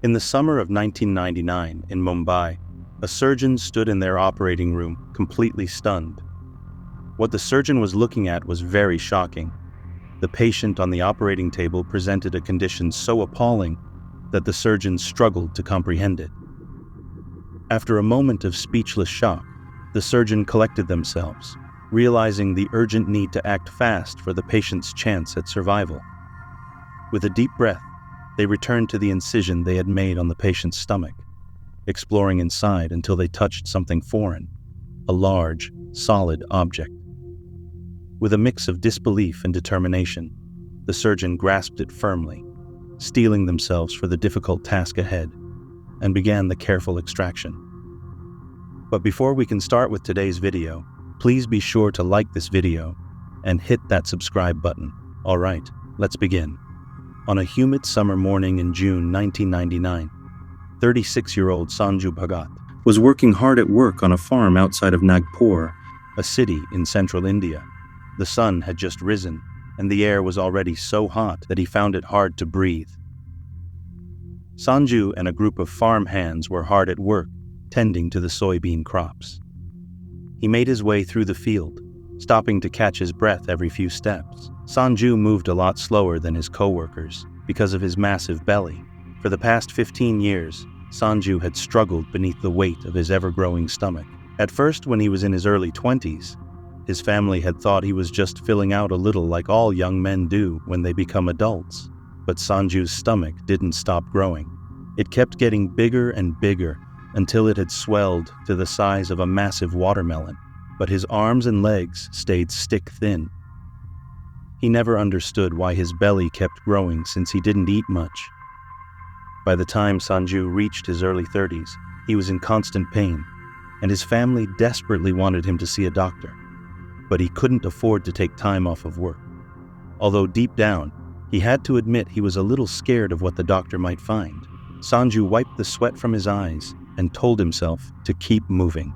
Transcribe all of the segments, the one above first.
In the summer of 1999 in Mumbai, a surgeon stood in their operating room, completely stunned. What the surgeon was looking at was very shocking. The patient on the operating table presented a condition so appalling that the surgeon struggled to comprehend it. After a moment of speechless shock, the surgeon collected themselves, realizing the urgent need to act fast for the patient's chance at survival. With a deep breath, they returned to the incision they had made on the patient's stomach, exploring inside until they touched something foreign, a large, solid object. With a mix of disbelief and determination, the surgeon grasped it firmly, steeling themselves for the difficult task ahead, and began the careful extraction. But before we can start with today's video, please be sure to like this video and hit that subscribe button. Alright, let's begin. On a humid summer morning in June 1999, 36-year-old Sanju Bhagat was working hard at work on a farm outside of Nagpur, a city in central India. The sun had just risen, and the air was already so hot that he found it hard to breathe. Sanju and a group of farm hands were hard at work, tending to the soybean crops. He made his way through the field, stopping to catch his breath every few steps. Sanju moved a lot slower than his co-workers because of his massive belly. For the past 15 years, Sanju had struggled beneath the weight of his ever-growing stomach. At first, when he was in his early 20s, his family had thought he was just filling out a little like all young men do when they become adults. But Sanju's stomach didn't stop growing. It kept getting bigger and bigger until it had swelled to the size of a massive watermelon. But his arms and legs stayed stick-thin. He never understood why his belly kept growing since he didn't eat much. By the time Sanju reached his early 30s, he was in constant pain, and his family desperately wanted him to see a doctor. But he couldn't afford to take time off of work. Although deep down, he had to admit he was a little scared of what the doctor might find. Sanju wiped the sweat from his eyes and told himself to keep moving.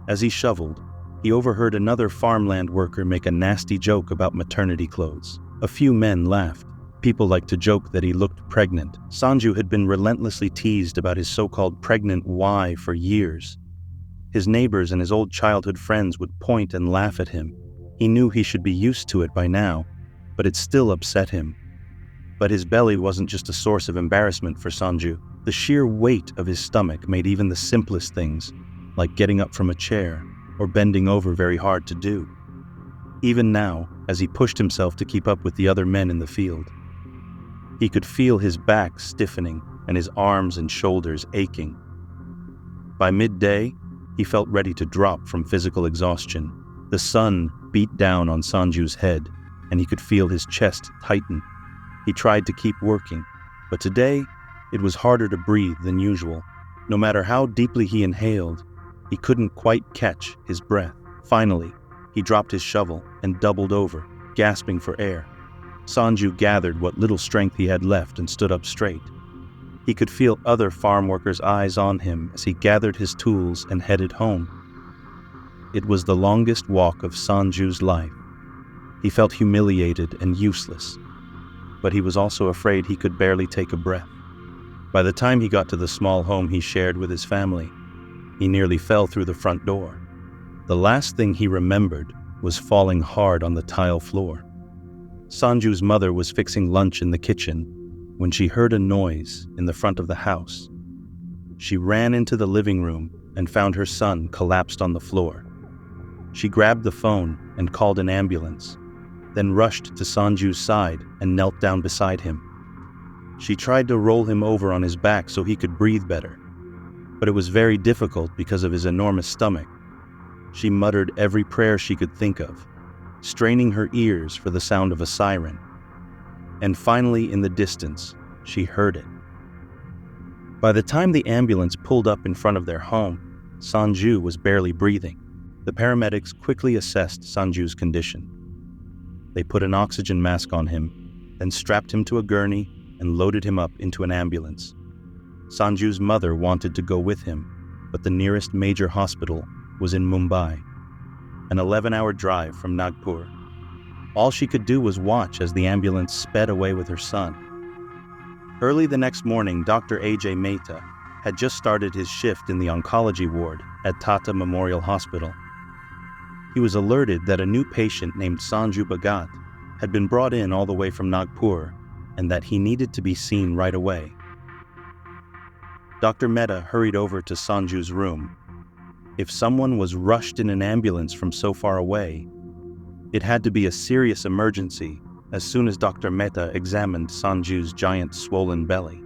As he shoveled, he overheard another farmland worker make a nasty joke about maternity clothes. A few men laughed. People liked to joke that he looked pregnant. Sanju had been relentlessly teased about his so-called pregnant Y for years. His neighbors and his old childhood friends would point and laugh at him. He knew he should be used to it by now, but it still upset him. But his belly wasn't just a source of embarrassment for Sanju. The sheer weight of his stomach made even the simplest things, like getting up from a chair or bending over, very hard to do. Even now, as he pushed himself to keep up with the other men in the field, he could feel his back stiffening and his arms and shoulders aching. By midday, he felt ready to drop from physical exhaustion. The sun beat down on Sanju's head, and he could feel his chest tighten. He tried to keep working, but today, it was harder to breathe than usual. No matter how deeply he inhaled, he couldn't quite catch his breath. Finally, he dropped his shovel and doubled over, gasping for air. Sanju gathered what little strength he had left and stood up straight. He could feel other farm workers' eyes on him as he gathered his tools and headed home. It was the longest walk of Sanju's life. He felt humiliated and useless, but he was also afraid he could barely take a breath. By the time he got to the small home he shared with his family, he nearly fell through the front door. The last thing he remembered was falling hard on the tile floor. Sanju's mother was fixing lunch in the kitchen when she heard a noise in the front of the house. She ran into the living room and found her son collapsed on the floor. She grabbed the phone and called an ambulance, then rushed to Sanju's side and knelt down beside him. She tried to roll him over on his back so he could breathe better, but it was very difficult because of his enormous stomach. She muttered every prayer she could think of, straining her ears for the sound of a siren. And finally, in the distance, she heard it. By the time the ambulance pulled up in front of their home, Sanju was barely breathing. The paramedics quickly assessed Sanju's condition. They put an oxygen mask on him, then strapped him to a gurney and loaded him up into an ambulance. Sanju's mother wanted to go with him, but the nearest major hospital was in Mumbai, an 11-hour drive from Nagpur. All she could do was watch as the ambulance sped away with her son. Early the next morning, Dr. A.J. Mehta had just started his shift in the oncology ward at Tata Memorial Hospital. He was alerted that a new patient named Sanju Bhagat had been brought in all the way from Nagpur and that he needed to be seen right away. Dr. Mehta hurried over to Sanju's room. If someone was rushed in an ambulance from so far away, it had to be a serious emergency as soon as Dr. Mehta examined Sanju's giant swollen belly.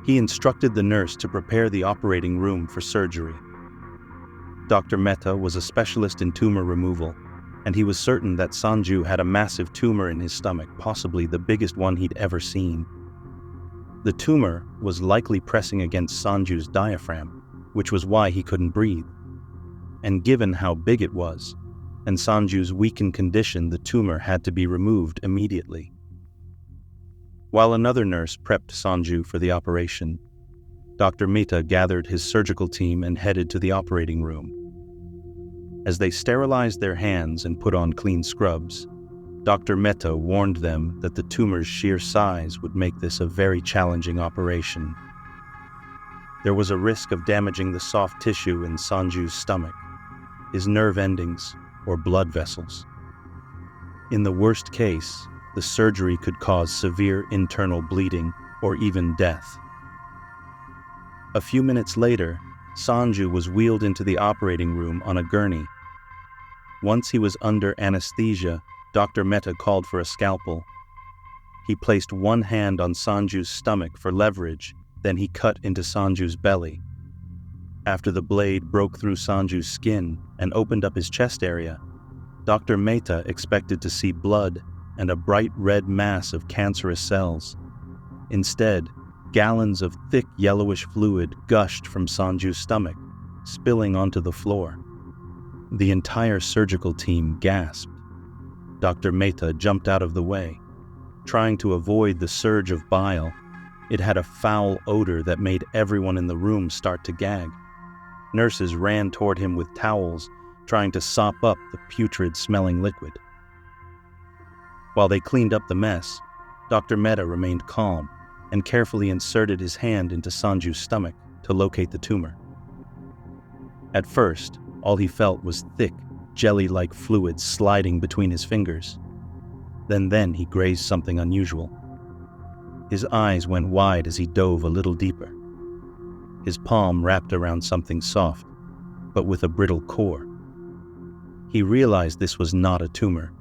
He instructed the nurse to prepare the operating room for surgery. Dr. Mehta was a specialist in tumor removal, and he was certain that Sanju had a massive tumor in his stomach, possibly the biggest one he'd ever seen. The tumor was likely pressing against Sanju's diaphragm, which was why he couldn't breathe. And given how big it was, and Sanju's weakened condition, the tumor had to be removed immediately. While another nurse prepped Sanju for the operation, Dr. Mehta gathered his surgical team and headed to the operating room. As they sterilized their hands and put on clean scrubs, Dr. Mehta warned them that the tumor's sheer size would make this a very challenging operation. There was a risk of damaging the soft tissue in Sanju's stomach, his nerve endings, or blood vessels. In the worst case, the surgery could cause severe internal bleeding or even death. A few minutes later, Sanju was wheeled into the operating room on a gurney. Once he was under anesthesia, Dr. Mehta called for a scalpel. He placed one hand on Sanju's stomach for leverage, then he cut into Sanju's belly. After the blade broke through Sanju's skin and opened up his chest area, Dr. Mehta expected to see blood and a bright red mass of cancerous cells. Instead, gallons of thick yellowish fluid gushed from Sanju's stomach, spilling onto the floor. The entire surgical team gasped. Dr. Mehta jumped out of the way, trying to avoid the surge of bile. It had a foul odor that made everyone in the room start to gag. Nurses ran toward him with towels, trying to sop up the putrid-smelling liquid. While they cleaned up the mess, Dr. Mehta remained calm and carefully inserted his hand into Sanju's stomach to locate the tumor. At first, all he felt was thick, jelly-like fluid sliding between his fingers. Then he grazed something unusual. His eyes went wide as he dove a little deeper. His palm wrapped around something soft, but with a brittle core. He realized this was not a tumor.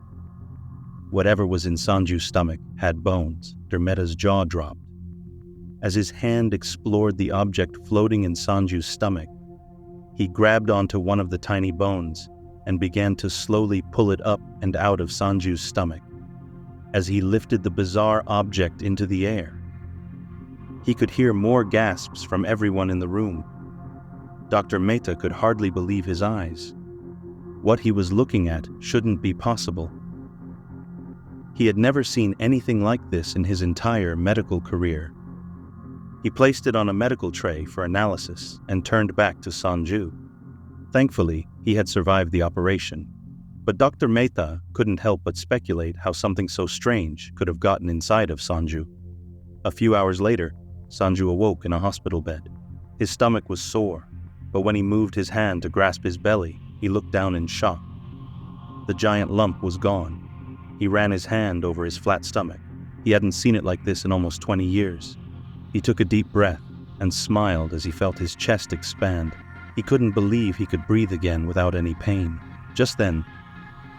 Whatever was in Sanju's stomach had bones. Dr. Mehta's jaw dropped. As his hand explored the object floating in Sanju's stomach, he grabbed onto one of the tiny bones and began to slowly pull it up and out of Sanju's stomach. As he lifted the bizarre object into the air, he could hear more gasps from everyone in the room. Dr. Mehta could hardly believe his eyes. What he was looking at shouldn't be possible. He had never seen anything like this in his entire medical career. He placed it on a medical tray for analysis and turned back to Sanju. Thankfully, he had survived the operation, but Dr. Mehta couldn't help but speculate how something so strange could have gotten inside of Sanju. A few hours later, Sanju awoke in a hospital bed. His stomach was sore, but when he moved his hand to grasp his belly, he looked down in shock. The giant lump was gone. He ran his hand over his flat stomach. He hadn't seen it like this in almost 20 years. He took a deep breath and smiled as he felt his chest expand. He couldn't believe he could breathe again without any pain. Just then,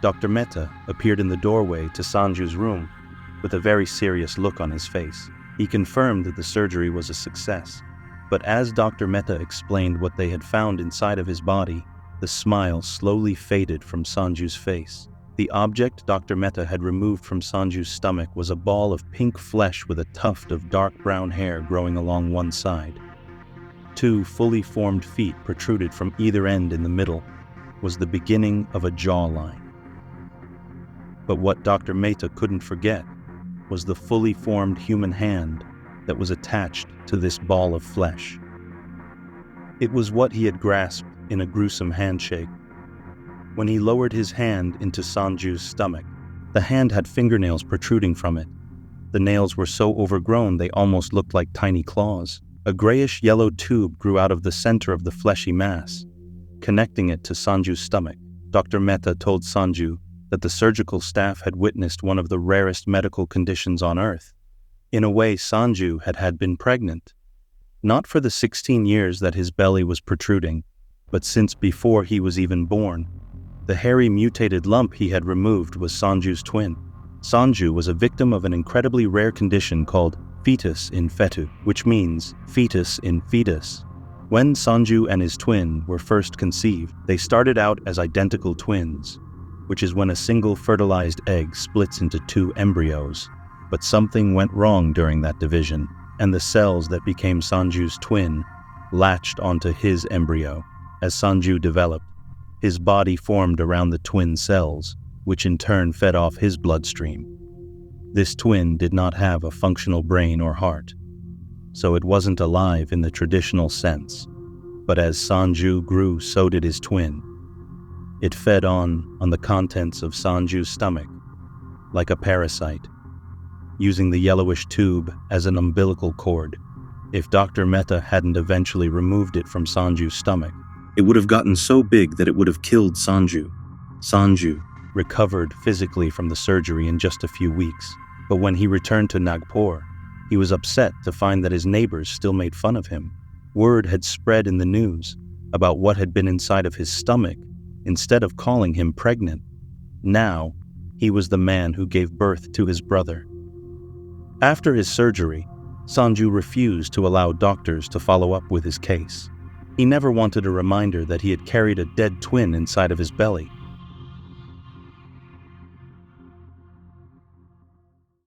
Dr. Mehta appeared in the doorway to Sanju's room with a very serious look on his face. He confirmed that the surgery was a success, but as Dr. Mehta explained what they had found inside of his body, the smile slowly faded from Sanju's face. The object Dr. Mehta had removed from Sanju's stomach was a ball of pink flesh with a tuft of dark brown hair growing along one side. 2 fully formed feet protruded from either end. In the middle was the beginning of a jawline. But what Dr. Mehta couldn't forget was the fully formed human hand that was attached to this ball of flesh. It was what he had grasped in a gruesome handshake. When he lowered his hand into Sanju's stomach, the hand had fingernails protruding from it. The nails were so overgrown they almost looked like tiny claws. A grayish-yellow tube grew out of the center of the fleshy mass, connecting it to Sanju's stomach. Dr. Mehta told Sanju that the surgical staff had witnessed one of the rarest medical conditions on Earth. In a way, Sanju had been pregnant. Not for the 16 years that his belly was protruding, but since before he was even born. The hairy mutated lump he had removed was Sanju's twin. Sanju was a victim of an incredibly rare condition called fetus in fetu, which means fetus in fetus. When Sanju and his twin were first conceived, they started out as identical twins, which is when a single fertilized egg splits into two embryos. But something went wrong during that division, and the cells that became Sanju's twin latched onto his embryo. As Sanju developed, his body formed around the twin cells, which in turn fed off his bloodstream. This twin did not have a functional brain or heart, so it wasn't alive in the traditional sense. But as Sanju grew, so did his twin. It fed on the contents of Sanju's stomach, like a parasite, using the yellowish tube as an umbilical cord. If Dr. Mehta hadn't eventually removed it from Sanju's stomach, it would have gotten so big that it would have killed Sanju. Sanju recovered physically from the surgery in just a few weeks, but when he returned to Nagpur, he was upset to find that his neighbors still made fun of him. Word had spread in the news about what had been inside of his stomach instead of calling him pregnant. Now, he was the man who gave birth to his brother. After his surgery, Sanju refused to allow doctors to follow up with his case. He never wanted a reminder that he had carried a dead twin inside of his belly.